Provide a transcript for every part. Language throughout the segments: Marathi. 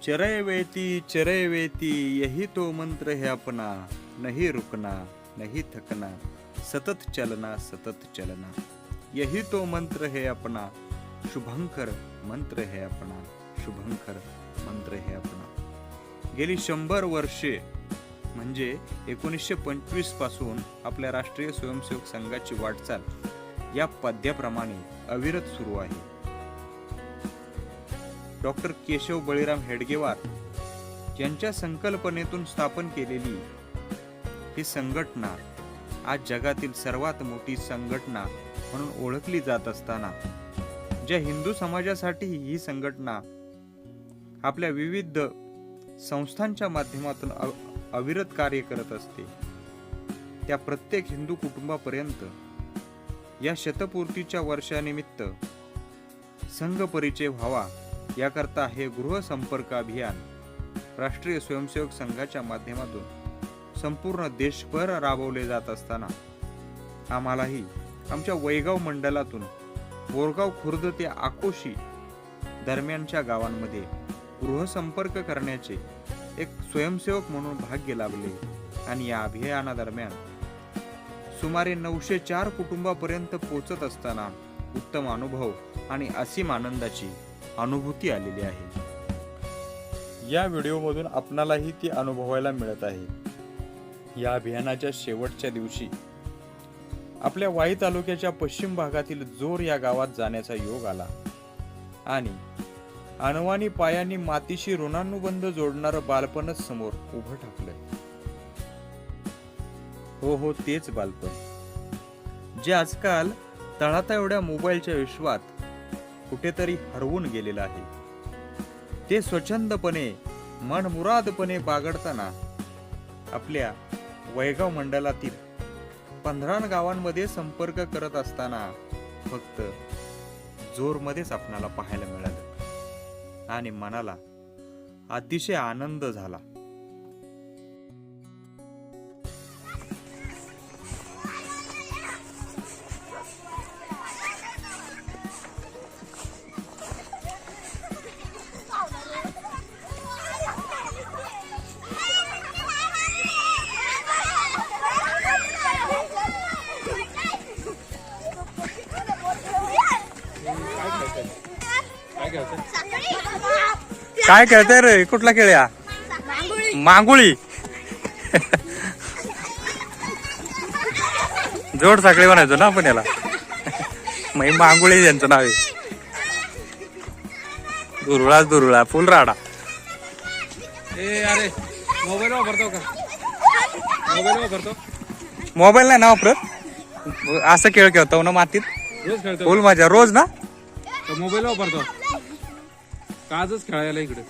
चरय वेती यही तो मंत्र है अपना, नहीं रुकना नहीं थकना, सतत चलना, यही तो मंत्र है अपना, शुभंकर मंत्र है अपना, शुभंकर मंत्र है अपना। गेली 100 वर्षे म्हणजे 1925 पासून आपल्या राष्ट्रीय स्वयंसेवक संघाची वाटचाल या पद्याप्रमाणे अविरत सुरू आहे। डॉक्टर केशव बळीराम हेडगेवार यांच्या संकल्पनेतून स्थापन केलेली ही संघटना आज जगातील सर्वात मोठी संघटना म्हणून ओळखली जात असताना ज्या हिंदू समाजासाठी ही संघटना आपल्या विविध संस्थांच्या माध्यमातून अविरत कार्य करत असते, त्या प्रत्येक हिंदू कुटुंबापर्यंत या शतपूर्तीच्या वर्षानिमित्त संघ परिचय व्हावा याकरता हे गृहसंपर्क अभियान राष्ट्रीय स्वयंसेवक संघाच्या माध्यमातून संपूर्ण देशभर राबवले जात असताना आम्हालाही आमच्या वैगाव मंडलातून बोरगाव खुर्द ते आकोशी दरम्यानच्या गावांमध्ये गृहसंपर्क करण्याचे एक स्वयंसेवक म्हणून भाग्य लाभले आणि या अभियानादरम्यान सुमारे 904 कुटुंबापर्यंत पोहोचत असताना उत्तम अनुभव आणि असीम आनंदाची अनुभूती आलेली आहे। या व्हिडिओमधून आपणालाही ती अनुभवायला मिळत आहे। या अभियानाच्या शेवटच्या दिवशी आपल्या वाई तालुक्याच्या पश्चिम भागातील जोर या गावात जाण्याचा योग आला आणि अनवाणी पायांनी मातीशी ऋणानुबंध जोडणारं बालपणच समोर उभं ठाकलंय। हो तेच बालपण जे आजकाल तळाता एवढ्या मोबाईलच्या विश्वात कुठेतरी हरवून गेलेलं आहे। ते स्वच्छंदपणे मनमुरादपणे बागडताना आपल्या वैगाव मंडलातील 15 गावांमध्ये संपर्क करत असताना फक्त जोरमध्येच आपणाला पाहायला मिळालं आणि मनाला अतिशय आनंद झाला। काय खेळताय रे? कुठला खेळ या? मांगुळी जोड साखळी म्हणायचो ना आपण याला, मग मांगुळी यांचं नाव आहे। दुरुळा फुल राडा। अरे मोबाईल वापरतो का? मोबाईल नाही ना वापरत, असं खेळ खेळतो ना मातीत रोज खेळतो फुल मजा रोज ना। मोबाईल वापरतो का? आजच खेळायला इकडे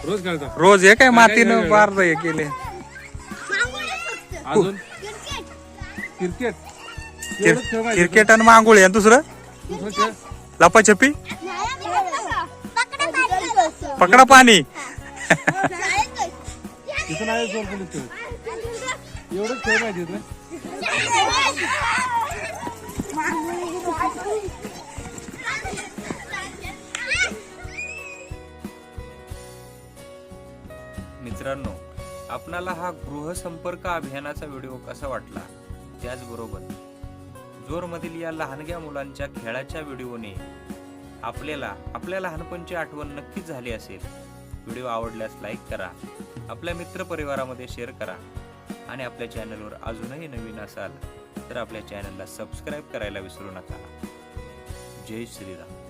रोज खेळतो रोज हे काय मातीनं बार हे केले। अजून क्रिकेट क्रिकेट आणि मांगुळी आणि दुसरं लपाछपी पकडा पाणी। तिथं नाही जोर पोलीस खेळ, एवढंच खेळ माहिती ना। मित्रांनो, आपणाला हा गृहसंपर्क अभियानाचा व्हिडिओ कसा वाटला? त्याचबरोबर जोरमधील या लहानग्या मुलांच्या खेळाच्या व्हिडिओने आपल्याला आपल्या लहानपणची आठवण नक्कीच झाली असेल। व्हिडिओ आवडल्यास लाईक करा, आपल्या मित्रपरिवारामध्ये शेअर करा आणि आपल्या चॅनलवर अजूनही नवीन असाल तर आपल्या चॅनलला सबस्क्राईब करायला विसरू नका। जय श्रीराम।